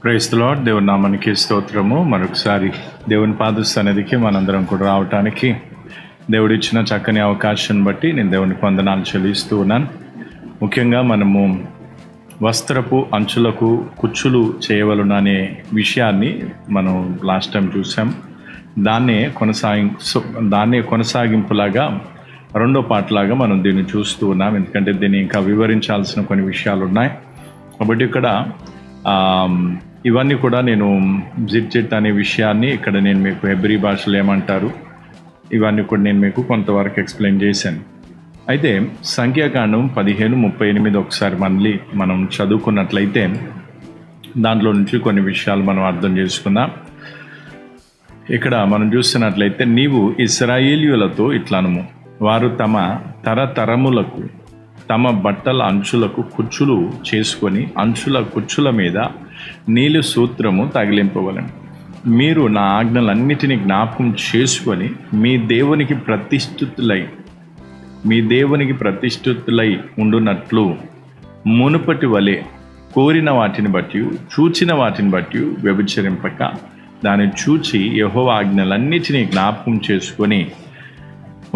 Praise the lord. దేవుని నామానికి స్తోత్రము. మరొకసారి దేవుని పాద సన్నిధికి మనందరం కూడా రావటానికి దేవుడిచ్చిన చక్కని అవకాశాన్ని బట్టి నేను దేవునికి వందనాలు చెల్లిస్తూ ఉన్నాను. ముఖ్యంగా మనము వస్త్రపు అంచులకు కుచ్చులు చేయవలన అనే విషయాన్ని మనం లాస్ట్ టైం చూసాం. దాన్నే కొనసాగింపులాగా రెండో పాటలాగా మనం దీన్ని చూస్తూ ఉన్నాం. ఎందుకంటే దీన్ని ఇంకా వివరించాల్సిన కొన్ని విషయాలు ఉన్నాయి. కాబట్టి ఇక్కడ ఇవన్నీ కూడా నేను జిట్ అనే విషయాన్ని ఇక్కడ నేను మీకు హెబ్రీ భాషలో ఏమంటారు ఇవన్నీ కూడా నేను మీకు కొంతవరకు ఎక్స్ప్లెయిన్ చేశాను. అయితే సంఖ్యాకాండం 15:38 ఒకసారి మళ్ళీ మనం చదువుకున్నట్లయితే దాంట్లో నుంచి కొన్ని విషయాలు మనం అర్థం చేసుకుందాం. ఇక్కడ మనం చూస్తున్నట్లయితే, నీవు ఇశ్రాయేలీయులతో ఇట్లనుము, వారు తమ తరతరములకు తమ బట్టల అంచులకు కుచ్చులు చేసుకొని అంచుల కుచ్చుల మీద నీలి సూత్రము తగిలింపవలను. మీరు నా ఆజ్ఞలన్నిటినీ జ్ఞాపకం చేసుకొని మీ దేవునికి ప్రతిష్ఠితులై ఉండునట్లు మునుపటి వలె కోరిన వాటిని బట్టి చూచిన వాటిని బట్టి వ్యభిచరింపక దాన్ని చూచి యెహోవా ఆజ్ఞలన్నిటినీ జ్ఞాపకం చేసుకొని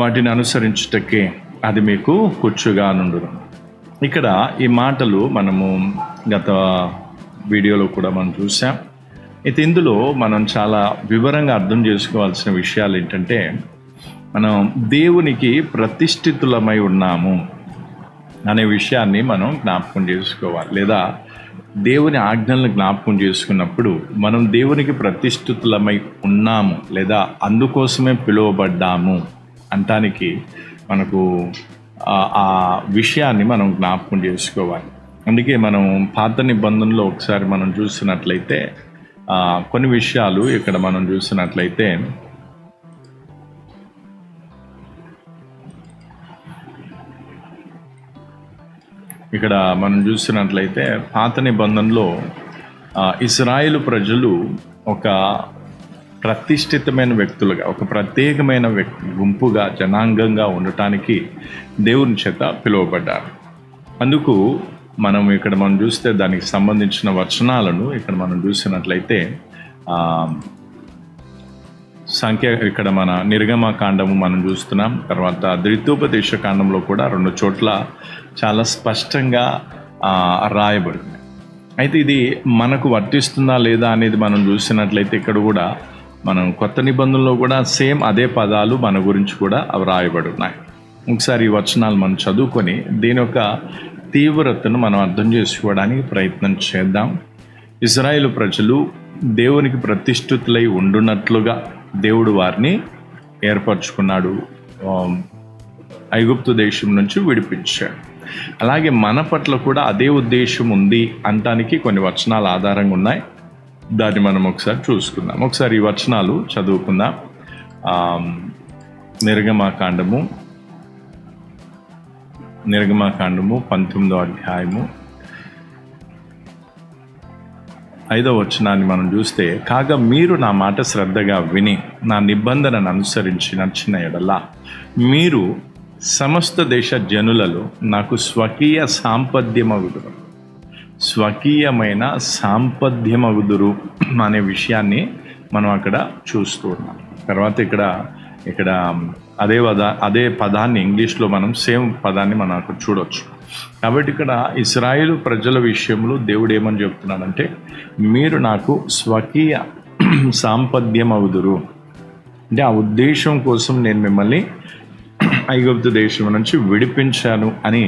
వాటిని అనుసరించుటకే అది మీకు కుచ్చుగా నుండును. ఇక్కడ ఈ మాటలు మనము గత వీడియోలో కూడా మనం చూసాం. అయితే ఇందులో మనం చాలా వివరంగా అర్థం చేసుకోవాల్సిన విషయాలు ఏంటంటే, మనం దేవునికి ప్రతిష్ఠితులమై ఉన్నాము అనే విషయాన్ని మనం జ్ఞాపకం చేసుకోవాలి. లేదా దేవుని ఆజ్ఞలను జ్ఞాపకం చేసుకున్నప్పుడు మనం దేవునికి ప్రతిష్ఠితులమై ఉన్నాము లేదా అందుకోసమే పిలువబడ్డాము అంటానికి మనకు ఆ విషయాన్ని మనం జ్ఞాపకం చేసుకోవాలి. అందుకే మనం పాత నిబంధనలో ఒకసారి మనం చూసినట్లయితే కొన్ని విషయాలు ఇక్కడ మనం చూసినట్లయితే, పాత నిబంధనలో ఇశ్రాయేలు ప్రజలు ఒక ప్రతిష్ఠితమైన వ్యక్తులుగా, ఒక ప్రత్యేకమైన గుంపుగా, జనాంగంగా ఉండటానికి దేవుని చేత పిలువబడ్డారు. అందుకు మనం చూస్తే దానికి సంబంధించిన వచనాలను ఇక్కడ మనం చూసినట్లయితే ఇక్కడ మన నిర్గమకాండము మనం చూస్తున్నాం. తర్వాత ద్వితోపదేశ కాండంలో కూడా 2 చోట్ల చాలా స్పష్టంగా రాయబడింది. అయితే ఇది మనకు వర్తిస్తుందా లేదా అనేది మనం చూసినట్లయితే ఇక్కడ కూడా మనం కొత్త నిబంధనలో కూడా సేమ్ అదే పదాలు మన గురించి కూడా అవి రాయబడి ఉన్నాయి. ఒకసారి ఈ వచనాలు మనం చదువుకొని దీని యొక్క తీవ్రతను మనం అర్థం చేసుకోవడానికి ప్రయత్నం చేద్దాం. ఇశ్రాయేలు ప్రజలు దేవునికి ప్రతిష్ఠితులై ఉండునట్లుగా దేవుడు వారిని ఏర్పరచుకున్నాడు, ఐగుప్తు దేశం నుంచి విడిపించాడు. అలాగే మన పట్ల కూడా అదే ఉద్దేశం ఉంది అనటానికి కొన్ని వచనాలు ఆధారంగా ఉన్నాయి. దాన్ని మనం ఒకసారి చూసుకుందాం. ఒకసారి ఈ వచనాలు చదువుకుందాం. నిర్గమకాండము 19వ అధ్యాయము 5వ వచనాన్ని మనం చూస్తే, కాగా మీరు నా మాట శ్రద్ధగా విని నా నిబంధనను అనుసరించి నడిచిన ఎడల మీరు సమస్త దేశ జనులలో నాకు స్వకీయమైన సాంపద్యమగుదురు అనే విషయాన్ని మనం అక్కడ చూస్తూ ఉన్నాం. తర్వాత ఇక్కడ అదే పదాన్ని ఇంగ్లీష్లో మనం సేమ్ పదాన్ని మనం అక్కడ చూడవచ్చు. కాబట్టి ఇక్కడ ఇశ్రాయేలు ప్రజల విషయంలో దేవుడు ఏమని చెప్తున్నాడంటే, మీరు నాకు స్వకీయ సాంపద్యమగుదురు అంటే ఆ ఉద్దేశం కోసం నేను మిమ్మల్ని ఐగుప్తు దేశం నుంచి విడిపించాను అని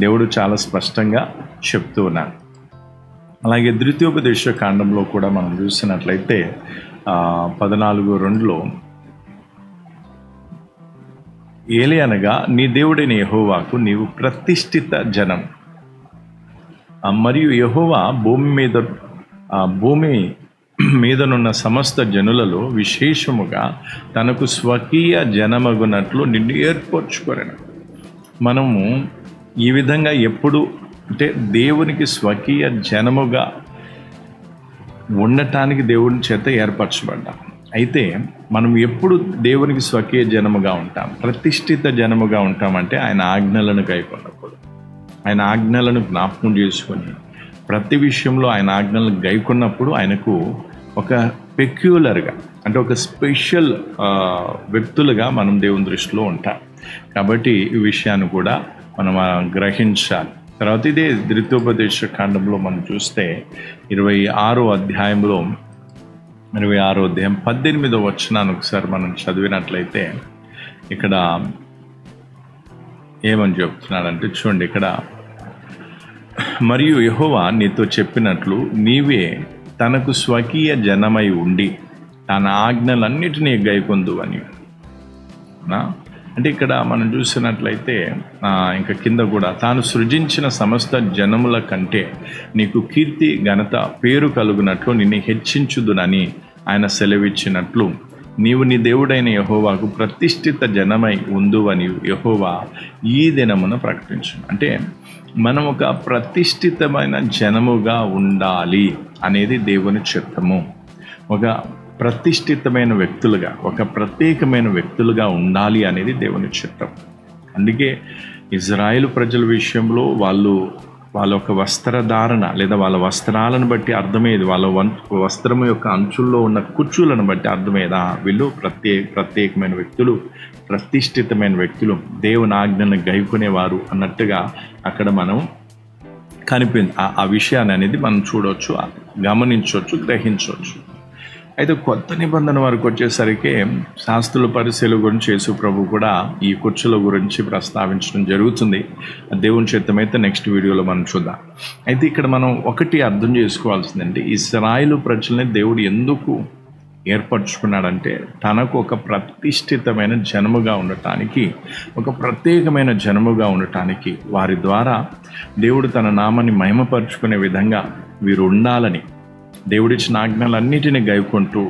దేవుడు చాలా స్పష్టంగా చెప్తూ ఉన్నాడు. అలాగే ద్వితీయోపదేశ కాండంలో కూడా మనం చూసినట్లయితే 14:2లో, ఏలియనగా నీ దేవుడైన యెహోవాకు నీవు ప్రతిష్ఠిత జనం, మరియు యెహోవా భూమి మీదనున్న సమస్త జనులలో విశేషముగా తనకు స్వకీయ జనమగునట్లు నిన్ను ఏర్పరచుకోరను. మనము ఈ విధంగా ఎప్పుడు అంటే దేవునికి స్వకీయ జనముగా ఉండటానికి దేవుని చేత ఏర్పరచబడ్డాం. అయితే మనం ఎప్పుడు దేవునికి స్వకీయ జనముగా ఉంటాం, ప్రతిష్ఠిత జనముగా ఉంటామంటే ఆయన ఆజ్ఞలను కైకొన్నప్పుడు, ఆయన ఆజ్ఞలను జ్ఞాపకం చేసుకొని ప్రతి విషయంలో ఆయన ఆజ్ఞలను గైకొన్నప్పుడు ఆయనకు ఒక పెక్యులర్గా, అంటే ఒక స్పెషల్ వ్యక్తులుగా మనం దేవుని దృష్టిలో ఉంటాం. కాబట్టి ఈ విషయాన్ని కూడా మనం గ్రహించాలి. తర్వాత ఇదే ద్వితీయోపదేశ కాండంలో మనం చూస్తే 26వ అధ్యాయంలో 18వ వచనాన్ని ఒకసారి మనం చదివినట్లయితే ఇక్కడ ఏమని చెప్తున్నాడంటే చూడండి, ఇక్కడ మరియు యెహోవా నీతో చెప్పినట్లు నీవే తనకు స్వకీయ జనమై ఉండి తన ఆజ్ఞలన్నిటినీ గైకొందు అని. అంటే ఇక్కడ మనం చూసినట్లయితే ఇంకా కింద కూడా తాను సృజించిన సమస్త జనముల కంటే నీకు కీర్తి ఘనత పేరు కలుగునట్లు నిన్ను హెచ్చించుదునని ఆయన సెలవిచ్చినట్లు నీవు నీ దేవుడైన యెహోవాకు ప్రతిష్ఠిత జనమై ఉండు అని యెహోవా ఈ దినమున ప్రకటించు. అంటే మనం ఒక ప్రతిష్ఠితమైన జనముగా ఉండాలి అనేది దేవుని చిత్తము. ఒక ప్రతిష్ఠితమైన వ్యక్తులుగా, ఒక ప్రత్యేకమైన వ్యక్తులుగా ఉండాలి అనేది దేవుని చిత్తం. అందుకే ఇజ్రాయేలు ప్రజల విషయంలో వాళ్ళ యొక్క వస్త్రధారణ లేదా వాళ్ళ వస్త్రాలను బట్టి అర్థమయ్యేది, వాళ్ళ వస్త్రం యొక్క అంచుల్లో ఉన్న కుచ్చులను బట్టి అర్థమయ్యేదా వీళ్ళు ప్రత్యేకమైన వ్యక్తులు, ప్రతిష్ఠితమైన వ్యక్తులు, దేవుని ఆజ్ఞలను గైకొనేవారు అన్నట్టుగా అక్కడ మనం ఆ విషయాన్ని అనేది మనం చూడవచ్చు, గమనించవచ్చు, గ్రహించవచ్చు. అయితే కొత్త నిబంధన వరకు వచ్చేసరికి శాస్త్రుల పరిశీలన గురించి యేసు ప్రభు కూడా ఈ కుర్చీల గురించి ప్రస్తావించడం జరుగుతుంది. దేవుని చిత్తమైతే నెక్స్ట్ వీడియోలో మనం చూద్దాం. అయితే ఇక్కడ మనం ఒకటి అర్థం చేసుకోవాల్సిందంటే ఇశ్రాయేలు ప్రజల్ని దేవుడు ఎందుకు ఏర్పరచుకున్నాడంటే తనకు ఒక ప్రతిష్ఠితమైన జనముగా ఉండటానికి, ఒక ప్రత్యేకమైన జనముగా ఉండటానికి, వారి ద్వారా దేవుడు తన నామాన్ని మహిమపరుచుకునే విధంగా వీరు ఉండాలని, దేవుడిచ్చిన ఆజ్ఞలన్నిటిని గైకొంటూ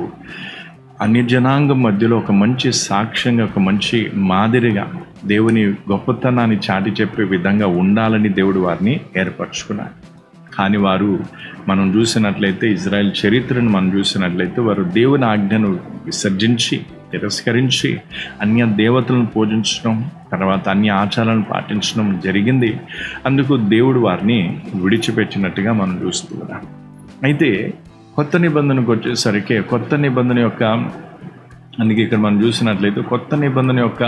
అన్ని జనాంగం మధ్యలో ఒక మంచి సాక్ష్యంగా, ఒక మంచి మాదిరిగా దేవుని గొప్పతనాన్ని చాటి చెప్పే విధంగా ఉండాలని దేవుడు వారిని ఏర్పరచుకున్నారు. కానీ వారు మనం చూసినట్లయితే ఇజ్రాయెల్ చరిత్రను మనం చూసినట్లయితే వారు దేవుని ఆజ్ఞను విసర్జించి, తిరస్కరించి అన్య దేవతలను పూజించడం, తర్వాత అన్య ఆచారాలను పాటించడం జరిగింది. అందుకు దేవుడు వారిని విడిచిపెట్టినట్టుగా మనం చూస్తున్నాం. అయితే కొత్త నిబంధనకు వచ్చేసరికి కొత్త నిబంధన యొక్క, అందుకే ఇక్కడ మనం చూసినట్లయితే కొత్త నిబంధన యొక్క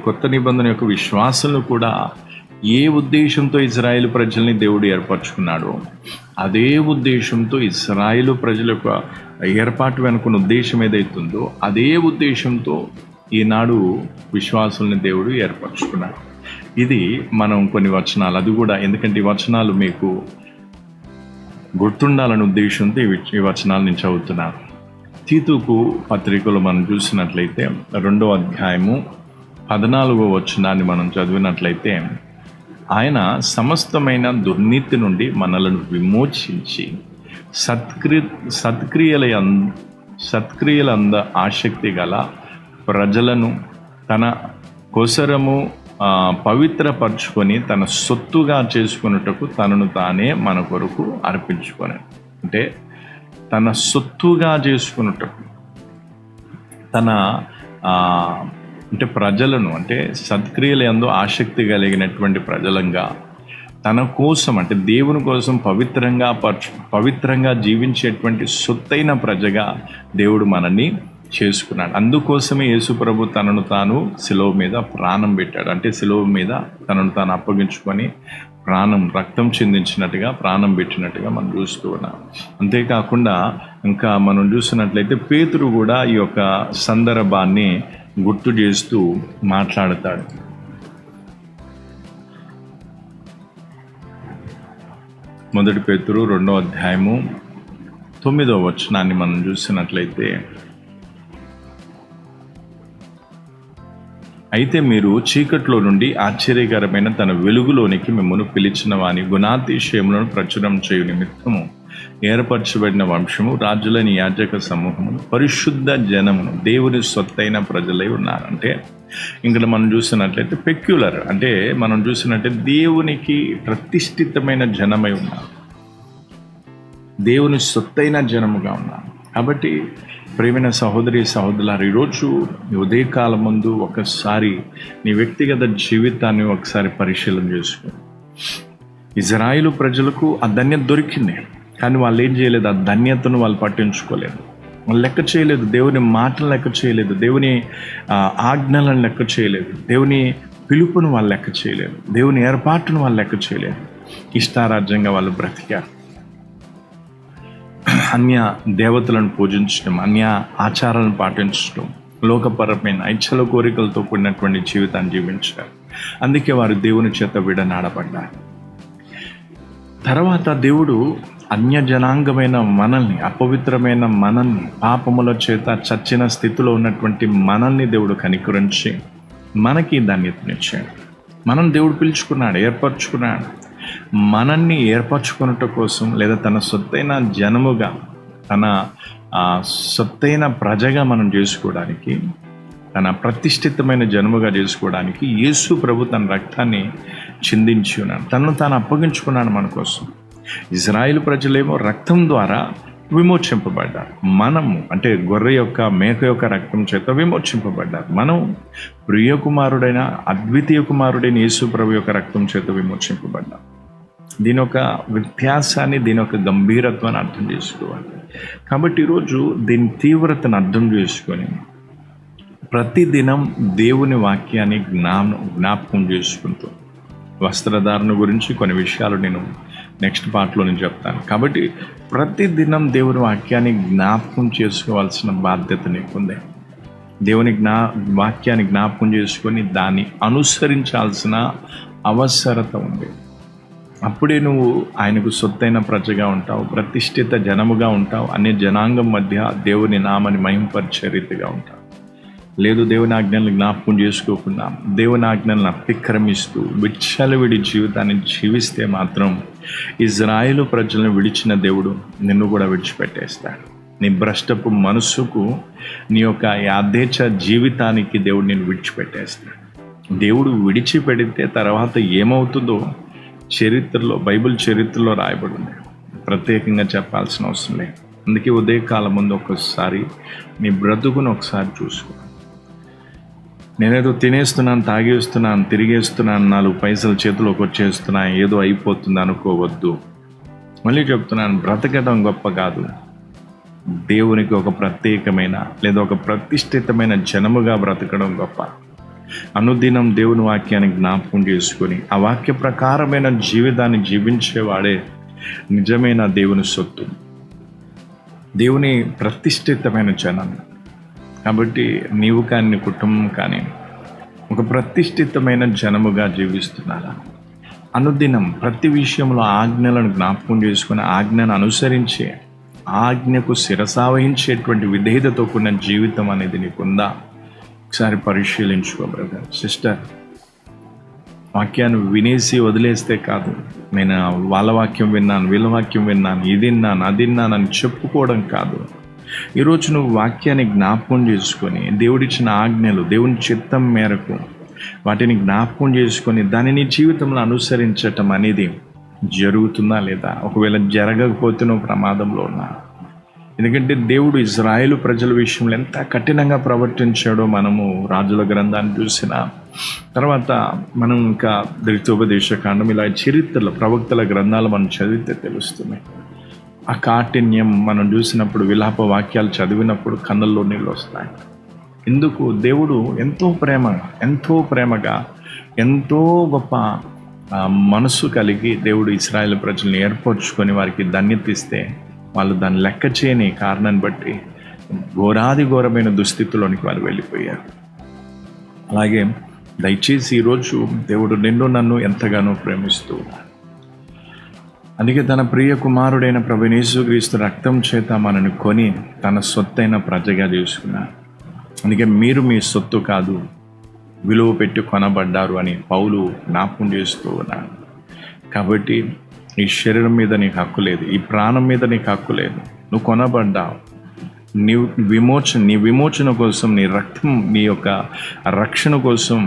కొత్త నిబంధన యొక్క విశ్వాసాలు కూడా ఏ ఉద్దేశంతో ఇజ్రాయేలు ప్రజల్ని దేవుడు ఏర్పరచుకున్నాడో అదే ఉద్దేశంతో ఇజ్రాయేలు ప్రజల యొక్క ఏర్పాటు వెనుకున్న ఉద్దేశం ఏదైతుందో అదే ఉద్దేశంతో ఈనాడు విశ్వాసుల్ని దేవుడు ఏర్పరచుకున్నాడు. ఇది మనం కొన్ని వచనాలు, అది కూడా ఎందుకంటే ఈ వచనాలు మీకు గుర్తుండాలనే ఉద్దేశంతో ఈ వచనాలు నేను చదువుతున్నాను. తీతుకు పత్రికలో మనం చూసినట్లయితే 2వ అధ్యాయము 14వ వచనాన్ని మనం చదివినట్లయితే ఆయన సమస్తమైన దుర్నీతి నుండి మనలను విమోచించి సత్క్రియలంద ఆసక్తి గల ప్రజలను తన కోసరము పవిత్రపరచుకొని తన సొత్తుగా చేసుకున్నటకు తనను తానే మన కొరకు అర్పించుకొని, అంటే తన సొత్తుగా చేసుకున్నటకు అంటే ప్రజలను, అంటే సత్క్రియల యందు ఆసక్తి కలిగినటువంటి ప్రజలంగా తన కోసం, అంటే దేవుని కోసం పవిత్రంగా జీవించేటువంటి సొత్తైన ప్రజగా దేవుడు మనల్ని చేసుకున్నాడు. అందుకోసమే యేసు ప్రభు తనను తాను శిలువ మీద ప్రాణం పెట్టాడు. అంటే శిలువ మీద తనను తాను అప్పగించుకొని రక్తం చిందించినట్టుగా, ప్రాణం పెట్టినట్టుగా మనం చూస్తూ ఉన్నాం. అంతేకాకుండా ఇంకా మనం చూసినట్లయితే పేతురు కూడా ఈ యొక్క సందర్భాన్ని గుర్తు చేస్తూ మాట్లాడతాడు. మొదటి పేతురు 2వ అధ్యాయము 9వ వచనాన్ని మనం చూసినట్లయితే, అయితే మీరు చీకట్లో నుండి ఆశ్చర్యకరమైన తన వెలుగులోనికి మిమ్మల్ని పిలిచిన వాని గుణాతిశయములను ప్రచురం చేయు నిమిత్తము ఏర్పరచబడిన వంశము, రాజులని యాజక సమూహమును, పరిశుద్ధ జనమును, దేవుని సొత్తైన ప్రజలై ఉన్నారు. అంటే ఇక్కడ మనం చూసినట్లయితే పెక్యులర్, అంటే మనం చూసినట్లయితే దేవునికి ప్రతిష్ఠితమైన జనమై ఉన్నారు, దేవుని సొత్తైన జనముగా ఉన్నారు. కాబట్టి ప్రేమైన సహోదరి సహోదరులారు, ఈరోజు ఉదయకాలం ముందు ఒకసారి నీ వ్యక్తిగత జీవితాన్ని ఒకసారి పరిశీలన చేసుకో. ఇజ్రాయేలు ప్రజలకు ఆ ధన్యత దొరికింది, కానీ వాళ్ళు ఏం చేయలేదు, ఆ ధన్యతను వాళ్ళు పట్టించుకోలేదు, వాళ్ళు లెక్క చేయలేదు, దేవుని మాటలు లెక్క చేయలేదు, దేవుని ఆజ్ఞలను లెక్క చేయలేదు, దేవుని పిలుపును వాళ్ళు లెక్క చేయలేదు, దేవుని ఏర్పాటును వాళ్ళు లెక్క చేయలేదు. ఇష్టారాజ్యంగా వాళ్ళు బ్రతికారు. అన్య దేవతలను పూజించడం, అన్య ఆచారాలను పాటించడం, లోకపరమైన ఇచ్చల కోరికలతో కూడినటువంటి జీవితాన్ని జీవించారు. అందుకే వారు దేవుని చేత విడనాడబడ్డారు. తర్వాత దేవుడు అన్య జనాంగమైన మనల్ని, అపవిత్రమైన మనల్ని, పాపముల చేత చచ్చిన స్థితిలో ఉన్నటువంటి మనల్ని దేవుడు కనికరించి మనకి ధన్యతనిచ్చాడు. మనం దేవుడు పిలుచుకున్నాడు, ఏర్పరచుకున్నాడు. మనల్ని ఏర్పరచుకున్నట కోసం, లేదా తన సొత్తైన జనముగా, తన సొత్తైన ప్రజగా మనం చేసుకోవడానికి, తన ప్రతిష్ఠితమైన జన్మగా చేసుకోవడానికి యేసు ప్రభు తన రక్తాన్ని చిందించి ఉన్నాడు, తనను తాను అప్పగించుకున్నాడు మన కోసం. ఇజ్రాయేలు ప్రజలేమో రక్తం ద్వారా విమోచింపబడ్డారు. మనము అంటే గొర్రె యొక్క, మేక యొక్క రక్తం చేత విమోచింపబడ్డారు. మనం ప్రియకుమారుడైన, అద్వితీయ కుమారుడైన యేసు ప్రభు యొక్క రక్తం చేత విమోచింపబడ్డాం. దీని యొక్క వ్యత్యాసాన్ని, దీని యొక్క గంభీరత్వాన్ని అర్థం చేసుకోవాలి. కాబట్టి ఈరోజు దీని తీవ్రతను అర్థం చేసుకొని ప్రతిదినం దేవుని వాక్యాన్ని జ్ఞాపకం చేసుకుంటూ, వస్త్రధారణ గురించి కొన్ని విషయాలు నేను నెక్స్ట్ పార్ట్లో నేను చెప్తాను. కాబట్టి ప్రతిదినం దేవుని వాక్యాన్ని జ్ఞాపకం చేసుకోవాల్సిన బాధ్యత నీకుంది. దేవుని వాక్యాన్ని జ్ఞాపకం చేసుకొని దాన్ని అనుసరించాల్సిన అవసరత ఉంది. అప్పుడే నువ్వు ఆయనకు సొత్తైన ప్రజగా ఉంటావు, ప్రతిష్ఠిత జనముగా ఉంటావు, అనే జనాంగం మధ్య దేవుని నామని మహింపరిచే రీతిగా ఉంటావు. లేదు, దేవుని ఆజ్ఞలను జ్ఞాపకం చేసుకోకుండా దేవుని ఆజ్ఞలను అతిక్రమిస్తూ విచ్చలవిడి జీవితాన్ని జీవిస్తే మాత్రం ఇజ్రాయేలు ప్రజలను విడిచిన దేవుడు నిన్ను కూడా విడిచిపెట్టేస్తాడు. నీ భ్రష్టపు మనస్సుకు, నీ యొక్క యాదేచ్ఛ జీవితానికి దేవుడు నిన్ను విడిచిపెట్టేస్తాడు. దేవుడు విడిచిపెడితే తర్వాత ఏమవుతుందో చరిత్రలో, బైబిల్ చరిత్రలో రాయబడింది. ప్రత్యేకంగా చెప్పాల్సిన అవసరం లేదు. అందుకే ఉదయకాలం ముందు ఒకసారి నీ బ్రతుకును ఒకసారి చూసుకో. నేనేదో తినేస్తున్నాను, తాగేస్తున్నాను, తిరిగేస్తున్నాను, 4 పైసలు చేతిలోకి వచ్చేస్తున్నా, ఏదో అయిపోతుంది అనుకోవద్దు. మళ్ళీ చెప్తున్నాను, బ్రతకడం గొప్ప కాదు, దేవునికి ఒక ప్రత్యేకమైన లేదా ఒక ప్రతిష్ఠితమైన జనముగా బ్రతకడం గొప్ప. అనుదినం దేవుని వాక్యాన్ని జ్ఞాపకం చేసుకొని ఆ వాక్య ప్రకారమైన జీవితాన్ని జీవించేవాడే నిజమైన దేవుని సొత్తు, దేవుని ప్రతిష్ఠితమైన జనం. కాబట్టి నీవు కానీ, నీ కుటుంబం కానీ ఒక ప్రతిష్ఠితమైన జనముగా జీవిస్తున్నారా? అనుదినం ప్రతి విషయంలో ఆజ్ఞలను జ్ఞాపకం చేసుకుని ఆజ్ఞను అనుసరించే, ఆజ్ఞకు శిరసావహించేటువంటి విధేయతతో కూడిన జీవితం అనేది నీకుందా? ఒకసారి పరిశీలించుకో బ్రదర్, సిస్టర్. వాక్యాన్ని వినేసి వదిలేస్తే కాదు, నేను వాళ్ళ వాక్యం విన్నాను, వీళ్ళ వాక్యం విన్నాను, ఇది విన్నాను, అది విన్నాను అని చెప్పుకోవడం కాదు. ఈరోజు నువ్వు వాక్యాన్ని జ్ఞాపకం చేసుకొని, దేవుడిచ్చిన ఆజ్ఞలు, దేవుని చిత్తం మేరకు వాటిని జ్ఞాపకం చేసుకొని దాన్ని నీ జీవితంలో అనుసరించటం అనేది జరుగుతుందా లేదా? ఒకవేళ జరగకపోతే నువ్వు ప్రమాదంలో ఉన్నా. ఎందుకంటే దేవుడు ఇజ్రాయేలు ప్రజల విషయంలో ఎంత కఠినంగా ప్రవర్తించాడో మనము రాజుల గ్రంథాన్ని చూసిన తర్వాత మనం ఇంకా ద్వితీయోపదేశకాండం, ఇలా చరిత్రలో ప్రవక్తల గ్రంథాలు మనం చదివితే తెలుస్తుంది. ఆ కాఠిన్యం మనం చూసినప్పుడు, విలాప వాక్యాలు చదివినప్పుడు కన్నుల్లో నీళ్ళు వస్తాయి. ఎందుకు? దేవుడు ఎంతో ప్రేమగా ఎంతో గొప్ప మనసు కలిగి దేవుడు ఇశ్రాయేలు ప్రజల్ని ఏర్పరచుకొని వారికి ధన్యత ఇస్తే వాళ్ళు దాన్ని లెక్క చేయని కారణాన్ని బట్టి ఘోరమైన దుస్థితిలోనికి వాళ్ళు వెళ్ళిపోయారు. అలాగే దయచేసి ఈరోజు దేవుడు నిన్ను నన్ను ఎంతగానో ప్రేమిస్తూ ఉన్నాడు. అందుకే తన ప్రియ కుమారుడైన ప్రభువైన యేసుక్రీస్తు రక్తం చేత మనను కొని తన సొత్తైన ప్రజగా చేసుకున్నాడు. అందుకే మీరు మీ సొత్తు కాదు, విలువ పెట్టి కొనబడ్డారు అని పౌలు జ్ఞాపకం చేస్తూ ఉన్నాడు. కాబట్టి ఈ శరీరం మీద నీకు హక్కు లేదు, ఈ ప్రాణం మీద నీకు హక్కు లేదు. నువ్వు కొనబడ్డావు. నీ విమోచన కోసం, నీ రక్తం, నీ యొక్క రక్షణ కోసం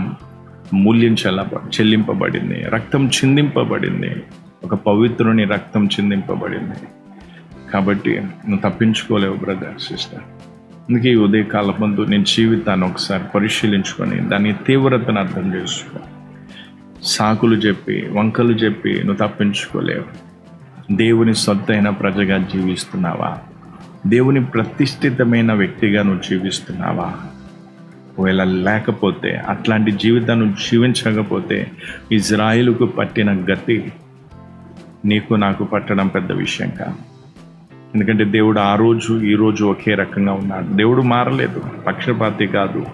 మూల్యం చెల్లింపబడింది, రక్తం చిందింపబడింది. ఒక పవిత్రుని రక్తం చిందింపబడింది. కాబట్టి నువ్వు తప్పించుకోలేవు బ్రదర్, సిస్టర్. అందుకే ఈ ఉదయకాలం ముందు నేను జీవితాన్ని ఒకసారి పరిశీలించుకొని దాని తీవ్రతను అర్థం చేసుకో. సాకులు చెప్పి వంకలు చెప్పి నువ్వు తప్పించుకోలేవు. దేవుని సొత్తైన ప్రజగా జీవిస్తున్నావా? దేవుని ప్రతిష్ఠితమైన వ్యక్తిగా నువ్వు జీవిస్తున్నావా? ఒకవేళ లేకపోతే, అట్లాంటి జీవితాన్ని జీవించకపోతే ఇజ్రాయిలుకు పట్టిన గతి నీకు నాకు పట్టడం పెద్ద విషయం కాదు. ఎందుకంటే దేవుడు ఆ రోజు ఈ రోజు ఒకే రకంగా ఉన్నాడు. దేవుడు మారలేదు, పక్షపాతి కాదు.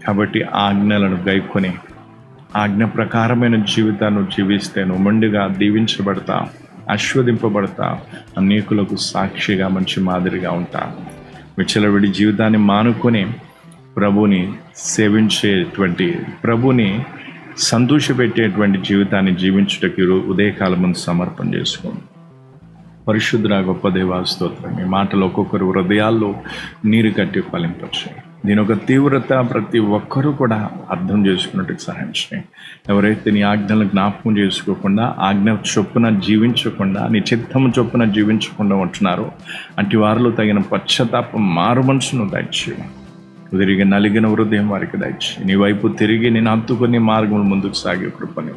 కాబట్టి ఆజ్ఞలను గైకొని ఆజ్ఞ ప్రకారమైన జీవితాన్ని జీవిస్తే నువ్వు మెండుగా దీవించబడతా, ఆశీర్వదింపబడతా, అనేకులకు సాక్షిగా మంచి మాదిరిగా ఉంటా. విచ్చలవిడి జీవితాన్ని మానుకొని ప్రభుని సేవించేటువంటి, ప్రభుని సంతోషపెట్టేటువంటి జీవితాన్ని జీవించుటకి ఉదయకాలం ముందు సమర్పణ చేసుకోండి. పరిశుద్ధ గొప్ప దేవా స్తోత్రం. ఈ మాటలు ఒక్కొక్కరు హృదయాల్లో నీరు కట్టి ఫలింపచ్చు. దీని ఒక తీవ్రత ప్రతి ఒక్కరూ కూడా అర్థం చేసుకున్నట్టు సహాయం చేయండి. ఎవరైతే నీ ఆజ్ఞలను జ్ఞాపకం చేసుకోకుండా, ఆజ్ఞ చొప్పున జీవించకుండా, నీ చిత్తము చొప్పున జీవించకుండా ఉంటున్నారో అటు వారిలో తగిన పశ్చాత్తాపం, మారు మనసును దయచేయి. తిరిగి నలిగిన హృదయం వారికి దయచేయి. నీ వైపు తిరిగి నేను హత్తుకొని మార్గములు ముందుకు సాగే కృపను,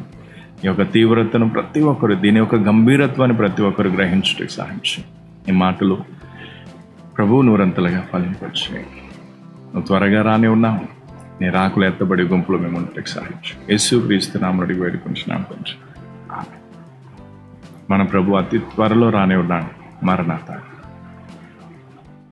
ఈ యొక్క తీవ్రతను ప్రతి ఒక్కరు, దీని యొక్క గంభీరత్వాన్ని ప్రతి ఒక్కరు గ్రహించడానికి సహాయించి ఈ మాటలు ప్రభువు నూరంతలుగా ఫలింపచేయి. నువ్వు త్వరగా రాని ఉన్నావు. నీ రాకులు ఎత్తబడి గుంపులు మేము ఉండటానికి సహాయించు. యేసు క్రీస్తు నామమున వేడుకుంటున్నాం. మన ప్రభు అతి త్వరలో రాని ఉన్నాడు. మరణాత.